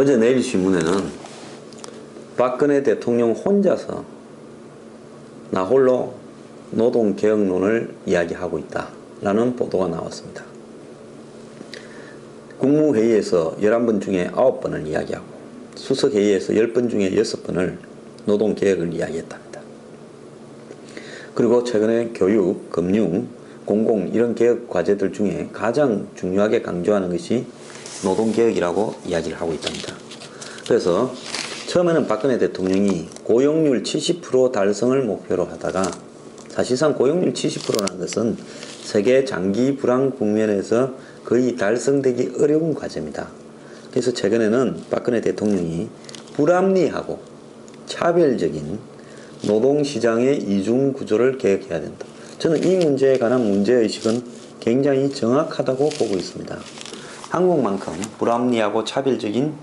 어제 내일신문에는 박근혜 대통령 혼자서 나 홀로 노동개혁론을 이야기하고 있다라는 보도가 나왔습니다. 국무회의에서 11번 중에 9번을 이야기하고 수석회의에서 10번 중에 6번을 노동개혁을 이야기했답니다. 그리고 최근에 교육, 금융, 공공 이런 개혁 과제들 중에 가장 중요하게 강조하는 것이 노동개혁이라고 이야기를 하고 있답니다. 그래서 처음에는 박근혜 대통령이 고용률 70% 달성을 목표로 하다가 사실상 고용률 70%라는 것은 세계 장기 불황 국면에서 거의 달성되기 어려운 과제입니다. 그래서 최근에는 박근혜 대통령이 불합리하고 차별적인 노동시장의 이중구조를 개혁해야 된다. 저는 이 문제에 관한 문제의식은 굉장히 정확하다고 보고 있습니다. 한국만큼 불합리하고 차별적인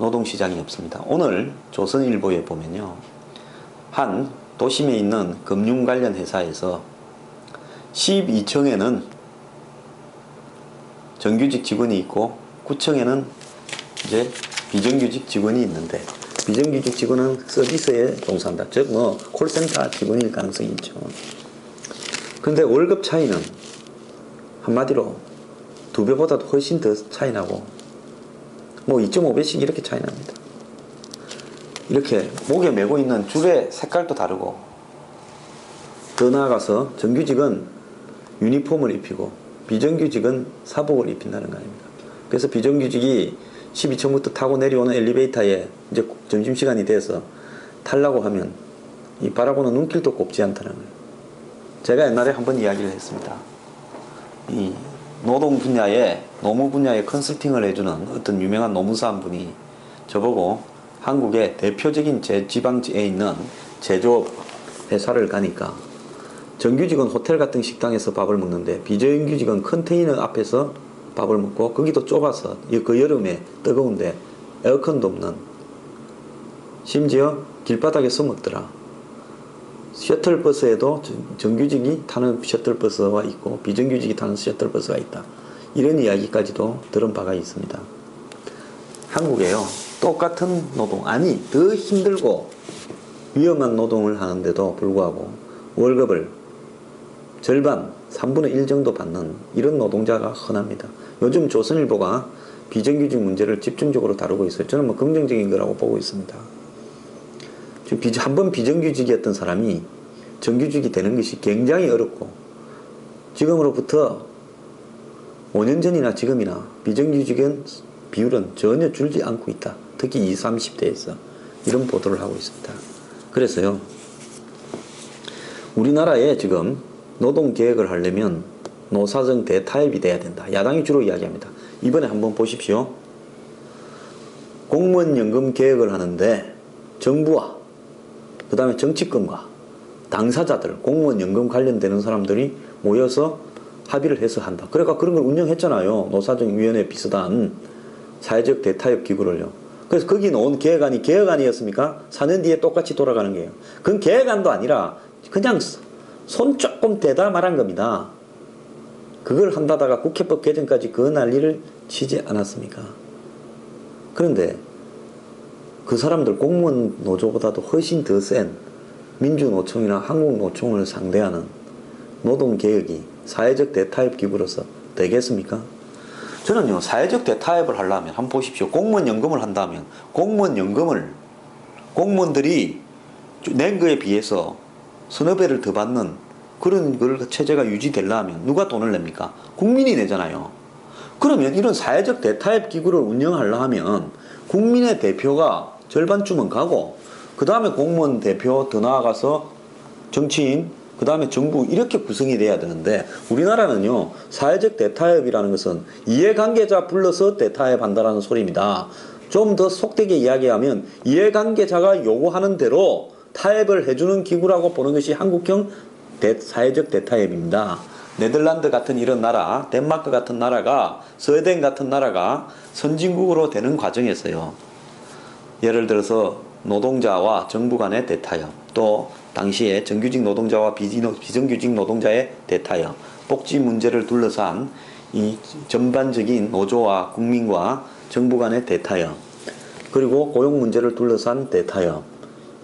노동시장이 없습니다. 오늘 조선일보에 보면요, 한 도심에 있는 금융 관련 회사에서 12층에는 정규직 직원이 있고 9층에는 이제 비정규직 직원이 있는데, 비정규직 직원은 서비스에 종사한다. 즉 콜센터 직원일 가능성이 있죠. 그런데 월급 차이는 한마디로 2배보다도 훨씬 더 차이 나고 2.5배씩 이렇게 차이 납니다. 이렇게 목에 메고 있는 줄의 색깔도 다르고, 더 나아가서 정규직은 유니폼을 입히고 비정규직은 사복을 입힌다는 거 아닙니까? 그래서 비정규직이 12층부터 타고 내려오는 엘리베이터에 이제 점심시간이 돼서 타려고 하면 이 바라보는 눈길도 곱지 않다는 거예요. 제가 옛날에 한번 이야기를 했습니다. 이 노동 분야에, 노무 분야에 컨설팅을 해주는 어떤 유명한 노무사 한 분이 저보고 한국의 대표적인 지방지에 있는 제조업 회사를 가니까 정규직은 호텔 같은 식당에서 밥을 먹는데 비정규직은 컨테이너 앞에서 밥을 먹고, 거기도 좁아서 그 여름에 뜨거운데 에어컨도 없는, 심지어 길바닥에서 먹더라. 셔틀버스에도 정규직이 타는 셔틀버스가 있고 비정규직이 타는 셔틀버스가 있다. 이런 이야기까지도 들은 바가 있습니다. 한국에요, 똑같은 노동, 아니 더 힘들고 위험한 노동을 하는데도 불구하고 월급을 절반, 3분의 1 정도 받는 이런 노동자가 흔합니다. 요즘 조선일보가 비정규직 문제를 집중적으로 다루고 있어요. 저는 긍정적인 거라고 보고 있습니다. 한번 비정규직이었던 사람이 정규직이 되는 것이 굉장히 어렵고, 지금으로부터 5년 전이나 지금이나 비정규직은 비율은 전혀 줄지 않고 있다. 특히 20, 30대에서 이런 보도를 하고 있습니다. 그래서요, 우리나라에 지금 노동개혁을 하려면 노사정 대타협이 돼야 된다. 야당이 주로 이야기합니다. 이번에 한번 보십시오. 공무원연금 개혁을 하는데 정부와 그 다음에 정치권과 당사자들, 공무원연금 관련되는 사람들이 모여서 합의를 해서 한다. 그러니까 그런 걸 운영했잖아요. 노사정위원회 비슷한 사회적 대타협 기구를요. 그래서 거기 놓은 개혁안이 개혁안이었습니까? 4년 뒤에 똑같이 돌아가는 거예요. 그건 개혁안도 아니라 그냥 손 조금 대다 말한 겁니다. 그걸 한다다가 국회법 개정까지 그 난리를 치지 않았습니까? 그런데 그 사람들 공무원 노조보다도 훨씬 더 센 민주노총이나 한국노총을 상대하는 노동개혁이 사회적 대타협 기구로서 되겠습니까? 저는요, 사회적 대타협을 하려면 한번 보십시오. 공무원연금을 한다면 공무원연금을 공무원들이 낸 거에 비해서 서너 배를 더 받는 그런 체제가 유지되려면 누가 돈을 냅니까? 국민이 내잖아요. 그러면 이런 사회적 대타협 기구를 운영하려 하면 국민의 대표가 절반쯤은 가고, 그 다음에 공무원 대표, 더 나아가서 정치인, 그 다음에 정부, 이렇게 구성이 돼야 되는데, 우리나라는요, 사회적 대타협이라는 것은 이해관계자 불러서 대타협한다는 소리입니다. 좀 더 속되게 이야기하면 이해관계자가 요구하는 대로 타협을 해주는 기구라고 보는 것이 한국형 사회적 대타협입니다. 네덜란드 같은 이런 나라, 덴마크 같은 나라가, 스웨덴 같은 나라가 선진국으로 되는 과정에서요, 예를 들어서 노동자와 정부 간의 대타협, 또 당시에 정규직 노동자와 비정규직 노동자의 대타협, 복지 문제를 둘러싼 이 전반적인 노조와 국민과 정부 간의 대타협, 그리고 고용 문제를 둘러싼 대타협,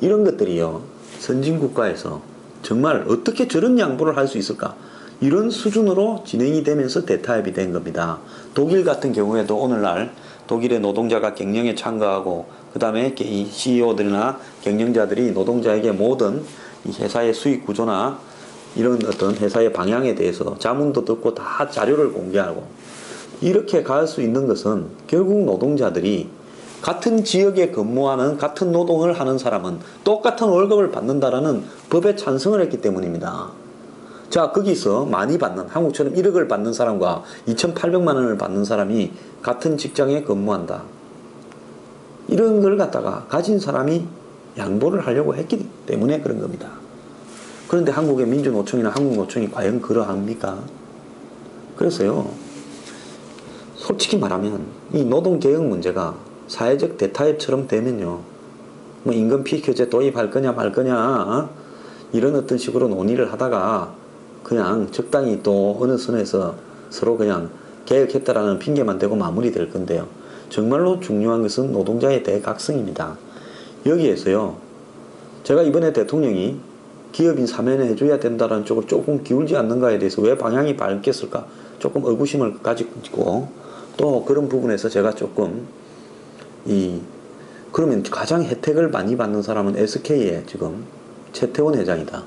이런 것들이요, 선진국가에서 정말 어떻게 저런 양보를 할 수 있을까, 이런 수준으로 진행이 되면서 대타협이 된 겁니다. 독일 같은 경우에도 오늘날 독일의 노동자가 경영에 참가하고, 그 다음에 이 CEO들이나 경영자들이 노동자에게 모든 이 회사의 수익 구조나 이런 어떤 회사의 방향에 대해서 자문도 듣고 다 자료를 공개하고, 이렇게 갈 수 있는 것은 결국 노동자들이 같은 지역에 근무하는, 같은 노동을 하는 사람은 똑같은 월급을 받는다라는 법에 찬성을 했기 때문입니다. 자, 거기서 많이 받는, 한국처럼 1억을 받는 사람과 2,800만 원을 받는 사람이 같은 직장에 근무한다. 이런 걸 갖다가 가진 사람이 양보를 하려고 했기 때문에 그런 겁니다. 그런데 한국의 민주노총이나 한국노총이 과연 그러합니까? 그래서요, 솔직히 말하면 이 노동개혁 문제가 사회적 대타협처럼 되면요, 뭐 임금 피크제 도입할 거냐 말 거냐, 이런 어떤 식으로 논의를 하다가 그냥 적당히 또 어느 선에서 서로 그냥 개혁했다라는 핑계만 대고 마무리될 건데요. 정말로 중요한 것은 노동자의 대각성입니다. 여기에서요, 제가 이번에 대통령이 기업인 사면을 해줘야 된다는 쪽을 조금 기울지 않는가에 대해서 왜 방향이 바뀌었을까 조금 의구심을 가지고 있고, 또 그런 부분에서 제가 조금 그러면 가장 혜택을 많이 받는 사람은 SK의 지금 최태원 회장이다.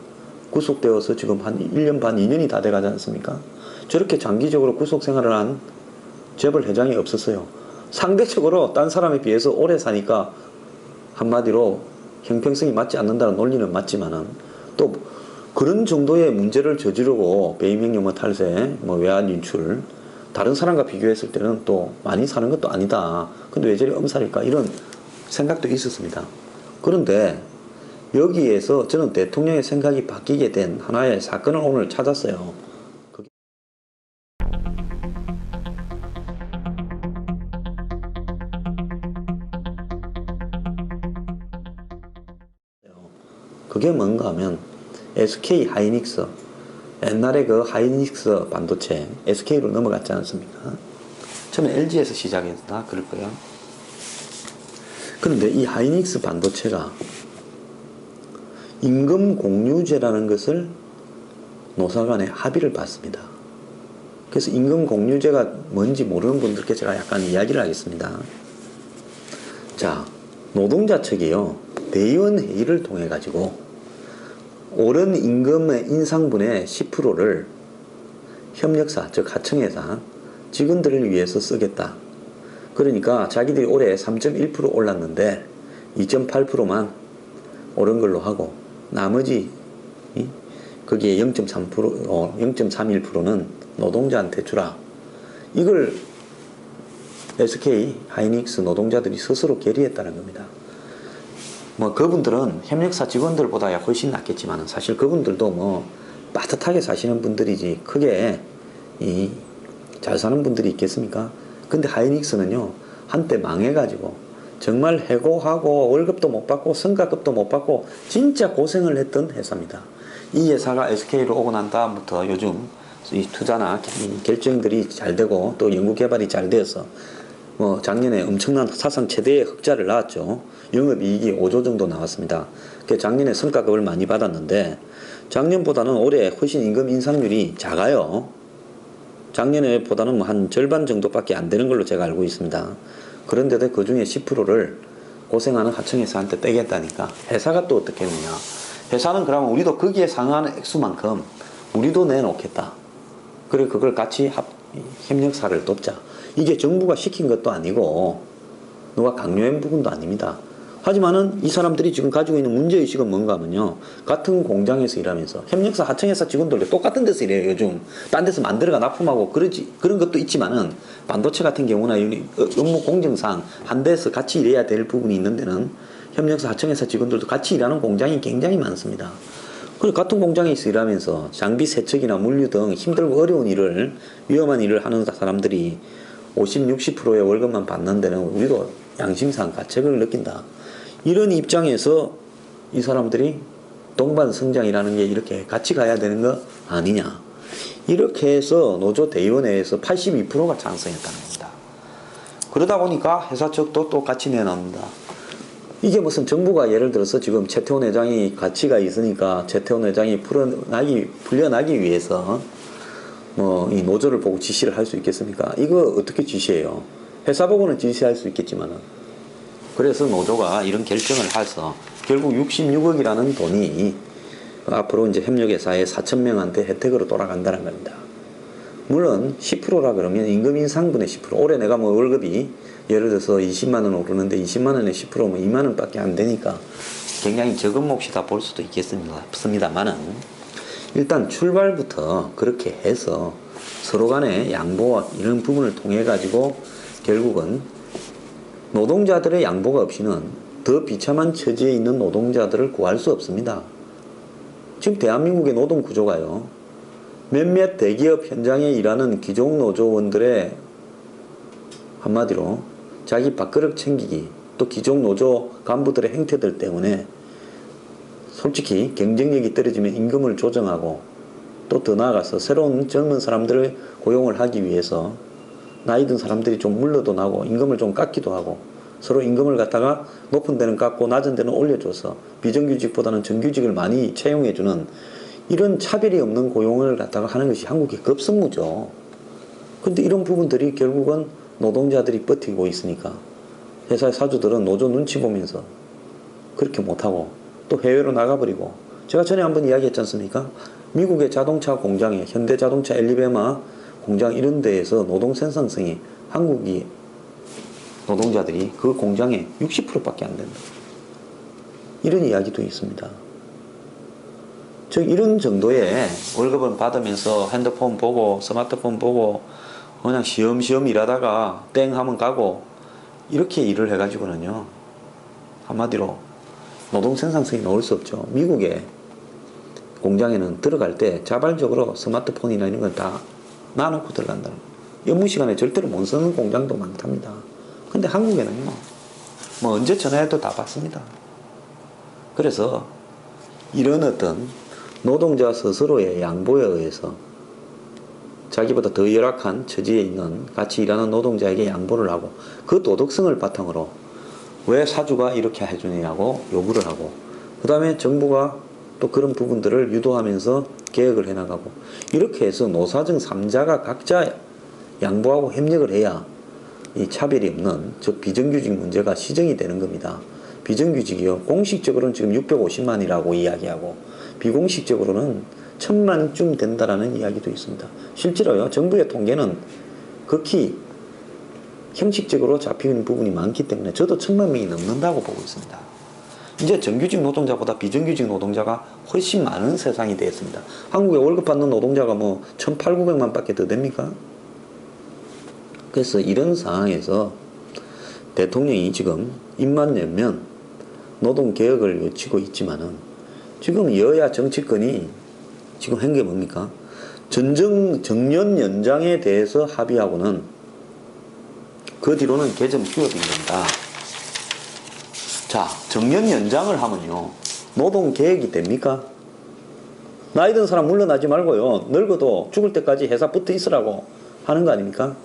구속되어서 지금 한 1년 반, 2년이 다 돼가지 않습니까? 저렇게 장기적으로 구속 생활을 한 재벌 회장이 없었어요. 상대적으로 딴 사람에 비해서 오래 사니까 한마디로 형평성이 맞지 않는다는 논리는 맞지만은, 또 그런 정도의 문제를 저지르고 배임행위, 탈세, 외환 유출, 다른 사람과 비교했을 때는 또 많이 사는 것도 아니다. 근데 왜 저리 엄살일까? 이런 생각도 있었습니다. 그런데 여기에서 저는 대통령의 생각이 바뀌게 된 하나의 사건을 오늘 찾았어요. 그게 뭔가 하면 SK 하이닉스, 옛날에 그 하이닉스 반도체 SK로 넘어갔지 않습니까? 처음에 LG에서 시작했다 그럴 거예요. 그런데 이 하이닉스 반도체가 임금 공유제라는 것을 노사간에 합의를 받습니다. 그래서 임금 공유제가 뭔지 모르는 분들께 제가 약간 이야기를 하겠습니다. 자, 노동자 측이요, 대의원 회의를 통해 가지고 오른 임금의 인상분의 10%를 협력사, 즉 하청회사 직원들을 위해서 쓰겠다. 그러니까 자기들이 올해 3.1% 올랐는데 2.8%만 오른 걸로 하고, 나머지 거기에 0.31%는 노동자한테 주라. 이걸 SK 하이닉스 노동자들이 스스로 결의했다는 겁니다. 그분들은 협력사 직원들보다 훨씬 낫겠지만 사실 그분들도 빠듯하게 사시는 분들이지 크게 잘 사는 분들이 있겠습니까? 근데 하이닉스는요, 한때 망해가지고 정말 해고하고 월급도 못 받고 성과급도 못 받고 진짜 고생을 했던 회사입니다. 이 회사가 SK로 오고 난 다음부터 요즘 이 투자나 결정들이 잘 되고 또 연구개발이 잘 되어서 작년에 엄청난 사상 최대의 흑자를 낳았죠. 영업이익이 5조 정도 나왔습니다. 작년에 성과급을 많이 받았는데 작년보다는 올해 훨씬 임금 인상률이 작아요. 작년에 보다는 한 절반 정도밖에 안 되는 걸로 제가 알고 있습니다. 그런데도 그 중에 10%를 고생하는 하청회사한테 떼겠다니까 회사가 또 어떻게 했느냐. 회사는 그러면 우리도 거기에 상하는 액수만큼 우리도 내놓겠다. 그래 그걸 같이 협력사를 돕자. 이게 정부가 시킨 것도 아니고 누가 강요한 부분도 아닙니다. 하지만은 이 사람들이 지금 가지고 있는 문제의식은 뭔가 하면요, 같은 공장에서 일하면서 협력사, 하청회사 직원들도 똑같은 데서 일해요. 요즘 딴 데서 만들어가 납품하고 그런 것도 있지만은 반도체 같은 경우나 업무 공정상 한 데서 같이 일해야 될 부분이 있는 데는 협력사, 하청회사 직원들도 같이 일하는 공장이 굉장히 많습니다. 그리고 같은 공장에서 일하면서 장비 세척이나 물류 등 힘들고 어려운 일을, 위험한 일을 하는 사람들이 50, 60%의 월급만 받는 데는 우리도 양심상 가책을 느낀다. 이런 입장에서 이 사람들이 동반성장이라는 게 이렇게 같이 가야 되는 거 아니냐. 이렇게 해서 노조 대의원회에서 82%가 찬성했다는 겁니다. 그러다 보니까 회사 측도 똑같이 내놓는다. 이게 무슨 정부가 예를 들어서 지금 최태원 회장이 가치가 있으니까 최태원 회장이 풀려나기 위해서 뭐 이 노조를 보고 지시를 할 수 있겠습니까? 이거 어떻게 지시해요? 회사 보고는 지시할 수 있겠지만은. 그래서 노조가 이런 결정을 해서 결국 66억이라는 돈이 앞으로 이제 협력회사에 4,000명한테 혜택으로 돌아간다는 겁니다. 물론 10%라 그러면 임금 인상분의 10%. 올해 내가 뭐 월급이 예를 들어서 20만 원 오르는데 20만 원에 10%면 2만 원밖에 안 되니까 굉장히 적은 몫이다 볼 수도 있겠습니다만은 일단 출발부터 그렇게 해서 서로 간의 양보와 이런 부분을 통해 가지고 결국은 노동자들의 양보가 없이는 더 비참한 처지에 있는 노동자들을 구할 수 없습니다. 지금 대한민국의 노동 구조가요. 몇몇 대기업 현장에 일하는 기종 노조원들의 한마디로 자기 밥그릇 챙기기 또 기종 노조 간부들의 행태들 때문에 솔직히 경쟁력이 떨어지면 임금을 조정하고 또 더 나아가서 새로운 젊은 사람들을 고용을 하기 위해서 나이 든 사람들이 좀 물러도 나고 임금을 좀 깎기도 하고 서로 임금을 갖다가 높은 데는 깎고 낮은 데는 올려줘서 비정규직보다는 정규직을 많이 채용해주는 이런 차별이 없는 고용을 갖다가 하는 것이 한국의 급선무죠. 근데 이런 부분들이 결국은 노동자들이 버티고 있으니까 회사의 사주들은 노조 눈치 보면서 그렇게 못하고 또 해외로 나가버리고 제가 전에 한번 이야기했지 않습니까? 미국의 자동차 공장에 현대자동차 엘리베마 공장 이런 데에서 노동 생산성이 한국이 노동자들이 그 공장에 60%밖에 안 된다. 이런 이야기도 있습니다. 즉 이런 정도의 월급을 받으면서 핸드폰 보고 스마트폰 보고 그냥 시험시험 일하다가 땡 하면 가고 이렇게 일을 해가지고는요 한마디로 노동 생산성이 나올 수 없죠. 미국의 공장에는 들어갈 때 자발적으로 스마트폰이나 이런 걸 다 놔놓고 들어간다는 거예요. 업무 시간에 절대로 못 쓰는 공장도 많답니다. 근데 한국에는요 뭐 언제 전화해도 다 받습니다. 그래서 이런 어떤 노동자 스스로의 양보에 의해서 자기보다 더 열악한 처지에 있는 같이 일하는 노동자에게 양보를 하고 그 도덕성을 바탕으로 왜 사주가 이렇게 해주느냐고 요구를 하고 그 다음에 정부가 또 그런 부분들을 유도하면서 개혁을 해나가고 이렇게 해서 노사정 3자가 각자 양보하고 협력을 해야 이 차별이 없는 즉 비정규직 문제가 시정이 되는 겁니다. 비정규직이요 공식적으로는 지금 650만이라고 이야기하고 비공식적으로는 1000만쯤 된다라는 이야기도 있습니다. 실제로요 정부의 통계는 극히 형식적으로 잡히는 부분이 많기 때문에 저도 1000만 명이 넘는다고 보고 있습니다. 이제 정규직 노동자보다 비정규직 노동자가 훨씬 많은 세상이 되었습니다. 한국에 월급 받는 노동자가 뭐 1800~900만 밖에 더 됩니까? 그래서 이런 상황에서 대통령이 지금 입만 열면 노동개혁을 외치고 있지만은 지금 여야 정치권이 지금 한 게 뭡니까? 정년 연장에 대해서 합의하고는 그 뒤로는 개점 휴업인 겁니다. 자, 정년 연장을 하면요 노동 계획이 됩니까? 나이 든 사람 물러나지 말고요 늙어도 죽을 때까지 회사 붙어 있으라고 하는 거 아닙니까?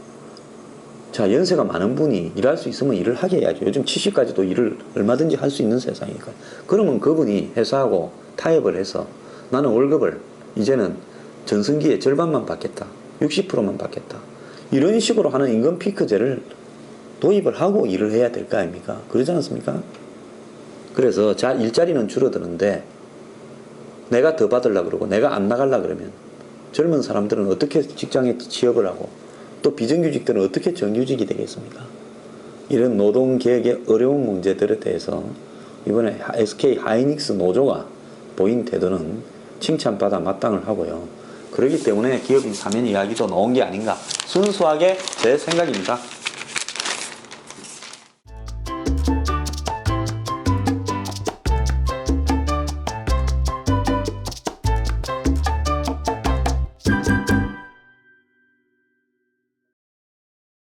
자, 연세가 많은 분이 일할 수 있으면 일을 하게 해야죠. 요즘 70까지도 일을 얼마든지 할 수 있는 세상이니까. 그러면 그분이 회사하고 타협을 해서 나는 월급을 이제는 전성기에 절반만 받겠다, 60%만 받겠다, 이런 식으로 하는 임금 피크제를 도입을 하고 일을 해야 될 거 아닙니까? 그러지 않습니까? 그래서 일자리는 줄어드는데 내가 더 받으려고 그러고 내가 안 나가려고 그러면 젊은 사람들은 어떻게 직장에 취업을 하고 또 비정규직들은 어떻게 정규직이 되겠습니까? 이런 노동개혁의 어려운 문제들에 대해서 이번에 SK 하이닉스 노조가 보인 태도는 칭찬받아 마땅을 하고요. 그렇기 때문에 기업인 사면 이야기도 나온 게 아닌가 순수하게 제 생각입니다.